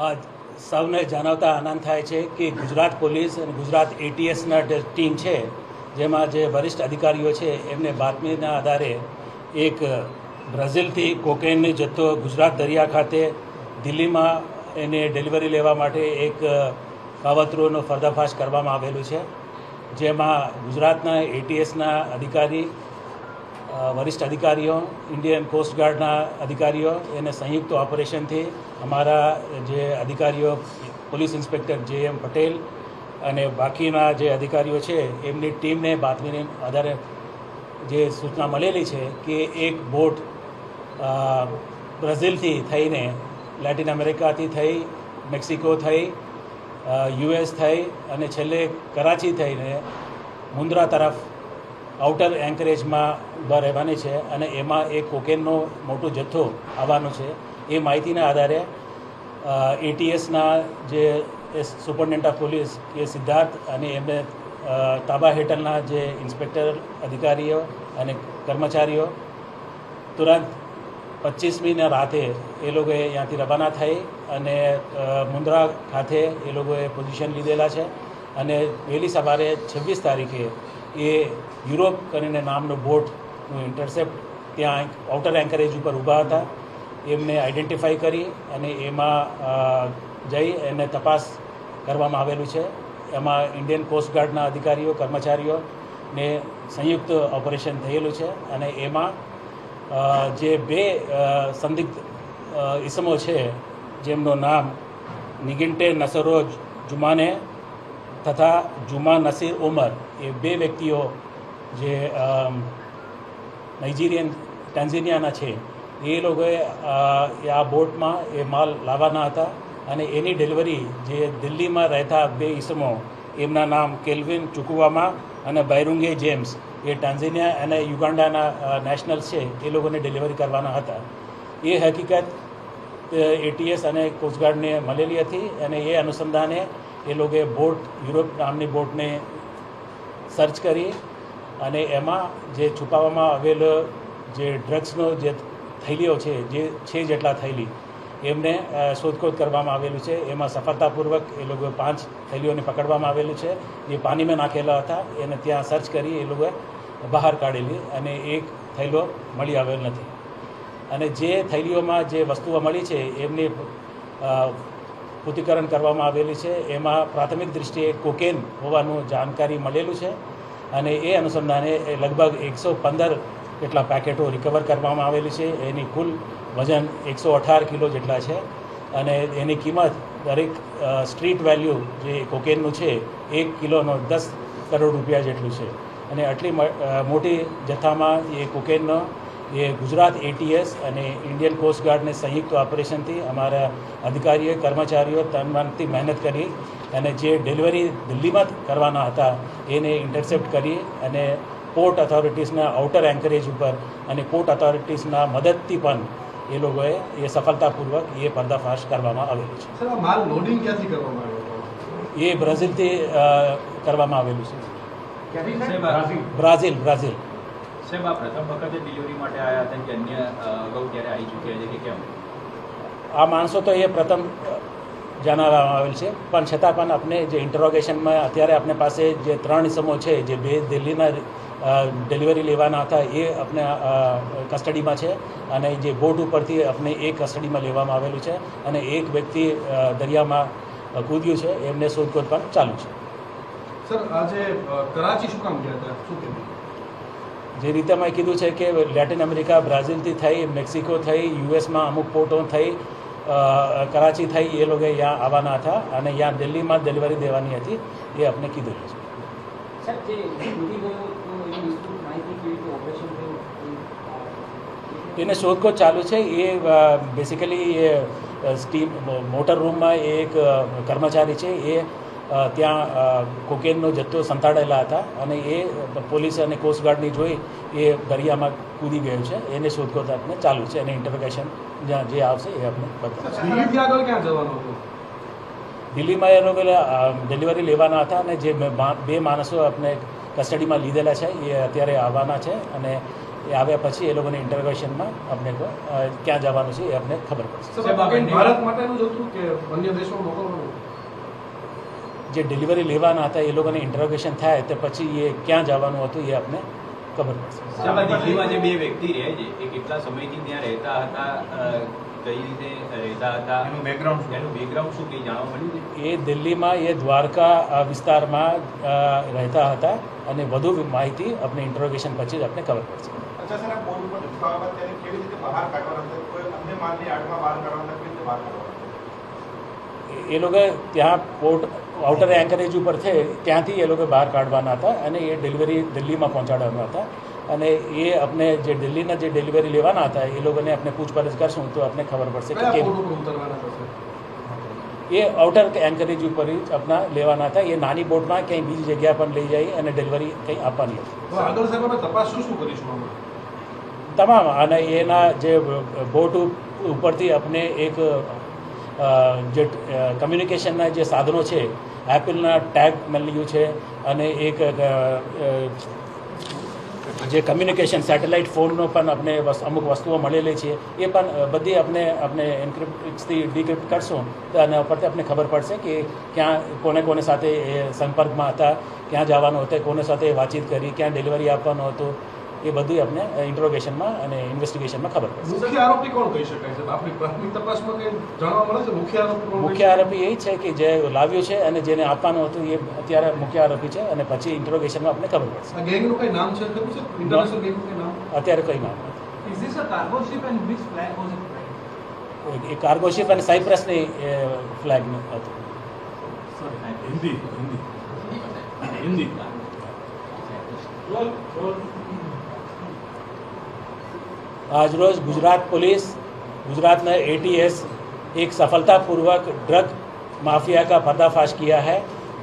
આજ સૌને જણાવતા આનંદ થાય છે કે ગુજરાત પોલીસ અને ગુજરાત એટીએસના ટીમ છે, જેમાં જે વરિષ્ઠ અધિકારીઓ છે, એમને બાતમીના આધારે એક બ્રાઝિલથી કોકેનની જથ્થો ગુજરાત દરિયા ખાતે દિલ્હીમાં એને ડિલિવરી લેવા માટે એક કાવતરોનો પર્દાફાશ કરવામાં આવેલું છે, જેમાં ગુજરાતના એટીએસના અધિકારી, વરિષ્ઠ અધિકારીઓ, ઇન્ડિયન કોસ્ટગાર્ડના અધિકારીઓ એને સંયુક્ત ઓપરેશનથી અમારા જે અધિકારીઓ પોલીસ ઇન્સ્પેક્ટર જે.એમ. પટેલ અને બાકીના જે અધિકારીઓ છે એમની ટીમને બાતમીને આધારે જે સૂચના મળેલી છે કે એક બોટ બ્રાઝિલથી થઈને લેટિન અમેરિકાથી થઈ, મેક્સિકો થઈ, યુએસ થઈ અને છેલ્લે કરાચી થઈને મુન્દ્રા તરફ આઉટર એન્કરેજમાં ઊભા રહેવાની છે અને એમાં એક કોકેનનો મોટો જથ્થો આવવાનો છે. એ માહિતીના આધારે એટીએસના જે સુપરિન્ટેન્ડન્ટ ઓફ પોલીસ કે સિદ્ધાર્થ અને એમને તાબા હેઠળના જે ઇન્સ્પેક્ટર અધિકારીઓ અને કર્મચારીઓ તુરંત 25મીના રાતે એ લોકોએ ત્યાંથી રવાના થઈ અને મુન્દ્રા ખાતે એ લોકોએ પોઝિશન લીધેલા છે અને વહેલી સવારે 26 તારીખે એ યુરોપ કરીને નામનો બોટનું ઇન્ટરસેપ્ટ ત્યાં આઉટર એન્કરેજ ઉપર ઊભા હતા. એમને આઈડેન્ટિફાઈ કરી અને એમાં જઈ એને તપાસ કરવામાં આવેલું છે. એમાં ઇન્ડિયન કોસ્ટગાર્ડના અધિકારીઓ, કર્મચારીઓને સંયુક્ત ઓપરેશન થયેલું છે અને એમાં જે બે સંદિગ્ધ ઇસમો છે, જેમનું નામ નિગિન્ટે નસરોજ જુમાને તથા જુમા નસીર ઉમર, એ બે વ્યક્તિઓ જે નાઇજીરિયન ટાન્ઝેનિયાના છે, એ લોકોએ આ બોટમાં એ માલ લાવવાના હતા અને એની ડિલિવરી જે દિલ્હીમાં રહેતા બે ઇસમો, એમના નામ કેલ્વિન ચુકુવામા અને બૈરુંગે જેમ્સ, એ ટાન્ઝેનિયા અને યુગાન્ડાના નેશનલ્સ છે, એ લોકોને ડિલિવરી કરવાના હતા. એ હકીકત એટીએસ અને કોસ્ટગાર્ડને મળેલી હતી અને એ અનુસંધાને એ લોકોએ બોટ, યુરોપ નામની બોટને સર્ચ કરી અને એમાં જે છુપાવવામાં આવેલો જે ડ્રગ્સનો જે થેલીઓ છે, જે 6 જેટલા થેલી, એમને શોધખોળ કરવામાં આવેલું છે. એમાં સફળતાપૂર્વક એ લોકોએ 5 થેલીઓને પકડવામાં આવેલું છે, જે પાણીમાં નાખેલા હતા. એને ત્યાં સર્ચ કરી એ લોકોએ બહાર કાઢેલી અને એક થેલો મળી આવેલ નથી. અને જે થેલીઓમાં જે વસ્તુઓ મળી છે એમની પૃથ્થકરણ કરવામાં આવેલી છે. એમાં પ્રાથમિક દૃષ્ટિએ કોકેન હોવાનું જાણકારી મળેલું છે અને એ અનુસંધાને લગભગ 115 જેટલા પેકેટો રિકવર કરવામાં આવેલી છે. એની કુલ વજન 118 કિલો જેટલા છે અને એની કિંમત દરેક સ્ટ્રીટ વેલ્યુ જે કોકેનનું છે 1 કિલોનો 10 કરોડ રૂપિયા જેટલું છે. અને આટલી મોટી જથ્થામાં એ કોકેનનો એ ગુજરાત એટીએસ અને ઇન્ડિયન કોસ્ટગાર્ડને સંયુક્ત ઓપરેશનથી અમારા અધિકારીઓ, કર્મચારીઓ તન-મનથી મહેનત કરી અને જે ડિલિવરી દિલ્હીમાં કરવાના હતા એને ઇન્ટરસેપ્ટ કરી અને પોર્ટ ઓથોરિટીઝના આઉટર એન્કરેજ ઉપર અને પોર્ટ ઓથોરિટીઝના મદદથી પણ એ લોકોએ એ સફળતાપૂર્વક એ પર્દાફાશ કરવામાં આવેલું છે. સર, આ માલ લોડિંગ ક્યાંથી કરવામાં આવ્યો? એ બ્રાઝિલથી કરવામાં આવેલું છે. બ્રાઝિલ. સાહેબ, આ પ્રથમ વખતે ડિલિવરી માટે આવ્યા હતા કે અન્ય અગાઉ ત્યારે આવી ચૂક્યા છે કે કેમ? આ માણસો તો એ પ્રથમ જણાવવામાં આવેલ છે, પણ છતાં પણ આપણે જે ઇન્ટરોગેશનમાં અત્યારે આપણી પાસે જે 3 ઇસમો છે, જે બે દિલ્હીના ડિલિવરી લેવાના હતા, એ આપણે કસ્ટડીમાં છે અને જે બોટ ઉપરથી આપણે એક કસ્ટડીમાં લેવામાં આવેલું છે અને એક વ્યક્તિ દરિયામાં કૂદ્યું છે. એમને શોધખોળ પણ ચાલુ છે. સર, આજે કરાચી શું કામ ગયા હતા? શું કહેવું? જે રીતે મેં કીધું છે કે લેટિન અમેરિકા, બ્રાઝિલથી થઈ, મેક્સિકો થઈ, યુએસમાં અમુક પોર્ટો થઈ, કરાચી થઈ, એ લોકો અહીંયા આવવાના હતા અને અહીંયા દિલ્હીમાં ડિલિવરી દેવાની હતી, એ આપણે કીધું છે. એને શોધખોળ ચાલુ છે. એ બેસિકલી એ સ્ટીમ મોટર રૂમમાં એક કર્મચારી છે, એ ત્યાં કોકેનનો જથ્થો સંતાડેલા હતા અને એ પોલીસ અને કોસ્ટગાર્ડની જોઈ એ દરિયામાં કૂદી ગયો છે. એને શોધખોળ આપણે ચાલુ છે અને ઇન્ટરોગેશન જે આવશે એ આપણે બતાવશે. દિલ્હીથી આગળ ક્યાં જવાનું હતું? દિલ્હીમાં એ લોકો ડિલિવરી લેવાના હતા અને જે બે માણસો આપણે કસ્ટડીમાં લીધેલા છે એ અત્યારે આવવાના છે અને એ આવ્યા પછી એ લોકોને ઇન્ટરોગેશનમાં અમને ક્યાં જવાનું છે એ અમને ખબર પડશે. સાહેબ, આ ભારત માટેનું જ હતું કે અન્ય દેશમાં મોકલવાનું? જે ડિલિવરી લેવાના હતા એ લોકોને ઇન્ટરોગેશન થાય તે પછી એ ક્યાં જવાનું હતું એ અમને ખબર પડશે. સાહેબ, આ દિલ્હીમાં જે બે વ્યક્તિ રહે છે એ કેટલા સમયથી ત્યાં રહેતા હતા, કઈ રીતે રહેતા હતા, એનું બેકગ્રાઉન્ડ શું કંઈ જાણવા મળ્યું છે? એ દિલ્હીમાં એ દ્વારકા વિસ્તારમાં રહેતા હતા અને વધુ માહિતી આપણે ઇન્ટરોગેશન પછી જ આપણે ખબર પડશે. અચ્છા સર, આ બોર્ડ ઉપર ચૂકવા બાદ તેને કેવી રીતે બહાર કાઢવાના હતા? કોઈ અન્ય માલની આડમાં બહાર કાઢવાના, કેવી રીતે બહાર કાઢવાના? એ લોકો ત્યાં પોર્ટ આઉટર એન્કરેજ ઉપર છે ત્યાંથી એ લોકો બહાર કાઢવાના હતા અને એ ડિલિવરી દિલ્હીમાં પહોંચાડવાના હતા. અને એ આપણે જે દિલ્હીના જે ડિલિવરી લેવાના હતા એ લોકોને આપણે પૂછપરછ કરશું તો આપણે ખબર પડશે કે કયા બોર્ડ ઉપર ઉતરવાના થશે? એ આઉટર એન્કરેજ ઉપર જ આપણા લેવાના હતા. એ નાની બોટમાં કંઈ બીજી જગ્યા પર લઈ જઈ અને ડિલિવરી કંઈ આપવાની હતી. તો આગળ સાહેબ આપણે તપાસ શું કરીશું આમાં? તમામ અને એના જે બોટ ઉપરથી આપણે એક જે કમ્યુનિકેશનના જે સાધનો છે એપલના ટેગ મળ્યું છે અને એક જે કમ્યુનિકેશન સેટેલાઇટ ફોનનો પણ આપણે અમુક વસ્તુઓ મળેલી છે એ પણ બધી આપણે એન્ક્રિપ્ટથી ડિક્રિપ્ટ કરશું તો આના ઉપરથી આપણે ખબર પડશે કે ક્યાં કોને સાથે એ સંપર્કમાં હતા, ક્યાં જવાનું હતું, કોને સાથે વાતચીત કરી, ક્યાં ડિલિવરી આપવાનું હતું, એ બધું આપણે ઇન્ટ્રોગેશનમાં અને ઇન્વેસ્ટિગેશનમાં ખબર પડશે. મુખ્ય આરોપી કોણ કહી શકાય છે? આપણી પ્રાથમિક તપાસમાં કંઈ જાણવા મળે છે? મુખ્ય આરોપી કોણ? મુખ્ય આરોપી એ છે કે જે લાવ્યું છે અને જેને આપવાનું હતું એ અત્યારે મુખ્ય આરોપી છે અને પછી ઇન્ટ્રોગેશનમાં આપણે ખબર પડશે. આ ગેંગનું કંઈ નામ છે? ખબર છે? ઇન્ટરનેશનલ ગેંગનું કંઈ નામ? અત્યારે કંઈ નામ નથી. Is this a cargo ship and which flag was it flying? A cargo ship અને સાયપ્રસની ફ્લેગનું હતું. हिंदी આજરોજ ગુજરાત पुलिस गुजरात में ATS एक सफलतापूर्वक ड्रग माफिया का पर्दाफाश किया है,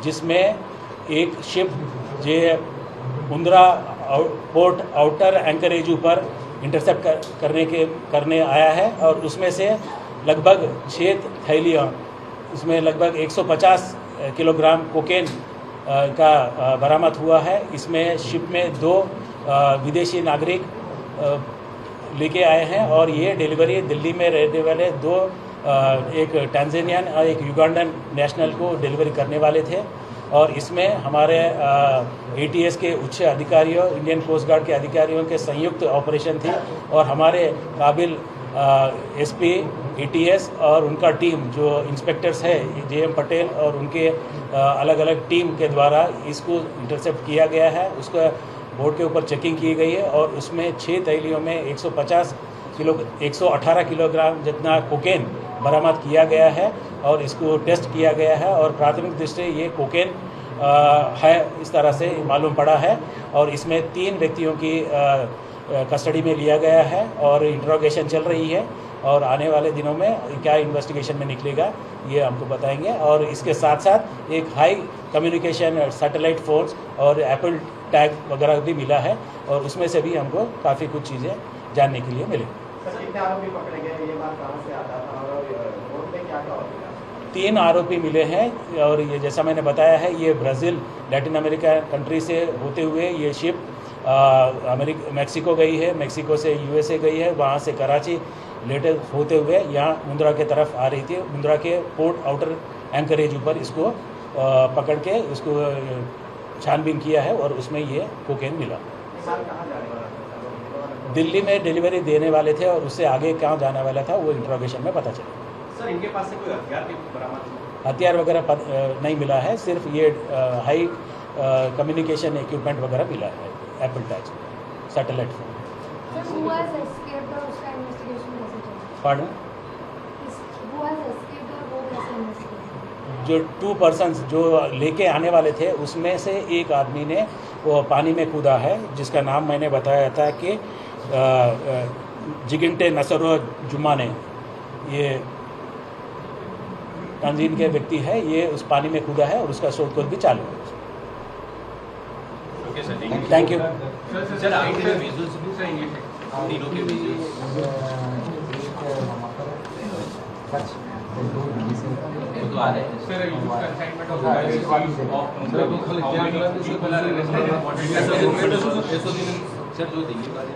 जिसमें एक शिप जो मुंद्रा पोर्ट आउटर एंकरेज पर इंटरसेप्ट करने आया है और उसमें से लगभग 6 थैलियाँ, उसमें लगभग 150 किलोग्राम कोकेन का बरामद हुआ है. इसमें शिप में 2 विदेशी नागरिक लेके आए हैं और ये डिलीवरी दिल्ली में रहने वाले 2 एक टैंजानियन और एक युगांडन नेशनल को डिलीवरी करने वाले थे. और इसमें हमारे ATS के उच्च अधिकारियों, इंडियन कोस्ट गार्ड के अधिकारियों के संयुक्त ऑपरेशन थी और हमारे काबिल SP ATS और उनका टीम जो इंस्पेक्टर्स है JM पटेल और उनके अलग अलग टीम के द्वारा इसको इंटरसेप्ट किया गया है. उसका बोर्ड के ऊपर चेकिंग की गई है और उसमें 6 थैलियों में 118 किलोग्राम जितना कोकेन बरामद किया गया है और इसको टेस्ट किया गया है और प्राथमिक दृष्टि ये कोकेन है इस तरह से मालूम पड़ा है. और इसमें 3 व्यक्तियों की कस्टडी में लिया गया है और इंट्रोगेशन चल रही है और आने वाले दिनों में क्या इन्वेस्टिगेशन में निकलेगा ये हमको बताएंगे. और इसके साथ साथ एक हाई कम्युनिकेशन सैटेलाइट फोन्स और एप्पल टैग वगैरह भी मिला है और उसमें से भी हमको काफ़ी कुछ चीज़ें जानने के लिए मिली. सर, कितने आरोपी पकड़े गए? ये बात कहाँ से आता था और बोर्ड में क्या क्या होता है? 3 आरोपी मिले हैं और ये जैसा मैंने बताया है ये ब्राज़ील लैटिन अमेरिका कंट्री से होते हुए ये शिप मेक्सिको गई है, मेक्सिको से USA गई है, वहाँ से कराची लेटर होते हुए यहाँ मुंद्रा के तरफ आ रही थी. मुंद्रा के पोर्ट आउटर एंकरेज ऊपर इसको पकड़ के उसको छानबीन किया है और उसमें ये कोकेन मिला. साल कहाँ जाने वाला था? दिल्ली में डिलीवरी देने वाले थे और उससे आगे कहाँ जाने वाला था वो इंट्रोगेशन में पता चला. सर, इनके पास से कोई हथियार भी बरामद हुआ? हथियार वगैरह नहीं मिला है, सिर्फ ये हाई कम्युनिकेशन इक्विपमेंट वगैरह मिला है, Apple tag satellite phone. Sir, who has escaped और उसका investigation कैसे चल रहा Pardon? है? Who has escaped और वो कैसे investigation? जो 2 पर्सन्स जो लेके आने वाले थे उसमें से एक आदमी ने वो पानी में कूदा है, जिसका नाम मैंने बताया था कि जिगिंटे नसरो जुमाने, ये तंजीन के व्यक्ति है, ये उस पानी में कूदा है और उसका शोधखोज भी चालू है. Okay sir, thank you. Sir आगे के विजुअल्स भी तीनों के विजुअल्स तो आ रहे हैं. સર, Consignment of સર, ખાલી ક્યાં કરાવ્યું છે? सर जो दिल्ली वाले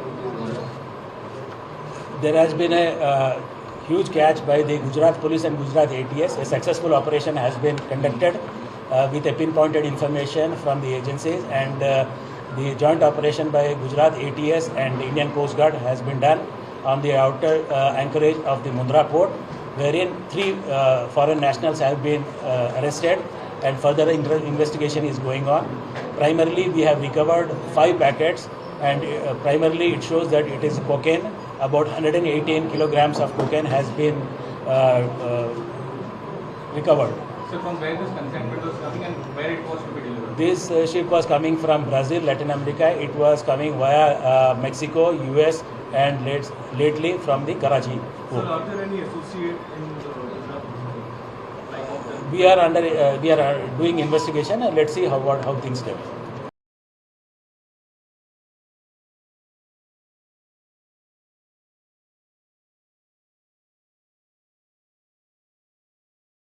There has been a huge catch by the Gujarat Police and Gujarat ATS. A successful operation has been conducted with a pinpointed information from the agencies, and the joint operation by Gujarat ATS and the Indian Coast Guard has been done on the outer anchorage of the Mundra port, wherein 3 foreign nationals have been arrested, and further investigation is going on. Primarily, we have recovered 5 packets, and primarily it shows that it is cocaine. About 118 kilograms of cocaine has been recovered. So from where this consignment was coming and where it was to be delivered? This ship was coming from Brazil, Latin America. It was coming via Mexico, US, and lately from the Karachi port. are there any associate in the We are doing investigation, and let's see how things develop.